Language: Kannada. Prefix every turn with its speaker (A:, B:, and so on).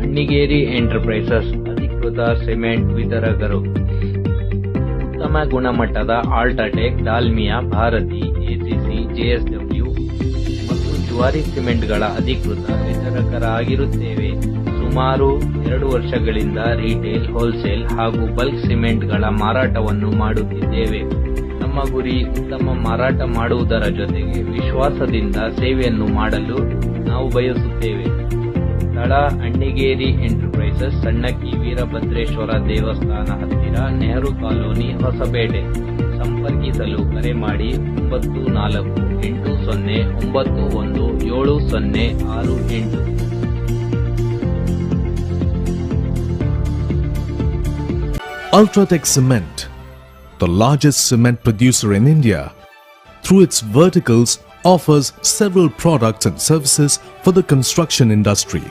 A: ಅಣ್ಣಿಗೇರಿ ಎಂಟರ್ಪ್ರೈಸಸ್ ಅಧಿಕೃತ ಸಿಮೆಂಟ್ ವಿತರಕರು. ಉತ್ತಮ ಗುಣಮಟ್ಟದ ಆಲ್ಟ್ರಾಟೆಕ್, ಡಾಲ್ಮಿಯಾ, ಭಾರತಿ, ಎಸಿಸಿ, ಜೆಎಸ್ಡಬ್ಲ್ಯೂ ಮತ್ತು ಜುವಾರಿ ಸಿಮೆಂಟ್ಗಳ ಅಧಿಕೃತ ವಿತರಕರಾಗಿರುತ್ತೇವೆ. ಸುಮಾರು 2 ವರ್ಷಗಳಿಂದ ರಿಟೇಲ್, ಹೋಲ್ಸೇಲ್ ಹಾಗೂ ಬಲ್ಕ್ ಸಿಮೆಂಟ್ಗಳ ಮಾರಾಟವನ್ನು ಮಾಡುತ್ತಿದ್ದೇವೆ. ನಮ್ಮ ಗುರಿ ಉತ್ತಮ ಮಾರಾಟ ಮಾಡುವುದರ ಜೊತೆಗೆ ವಿಶ್ವಾಸದಿಂದ ಸೇವೆಯನ್ನು ಮಾಡಲು ನಾವು ಬಯಸುತ್ತೇವೆ. ಸ್ಥಳ ಅಣ್ಣಿಗೇರಿ ಎಂಟರ್ಪ್ರೈಸಸ್, ಸಣ್ಣಕ್ಕಿ ವೀರಭದ್ರೇಶ್ವರ ದೇವಸ್ಥಾನ ಹತ್ತಿರ, ನೆಹರು ಕಾಲೋನಿ, ಹೊಸಪೇಟೆ. ಸಂಪರ್ಕಿಸಲು ಕರೆ ಮಾಡಿ 9480917068.
B: Ultratech Cement, the largest cement producer in India, through its verticals offers several products and services for the construction industry.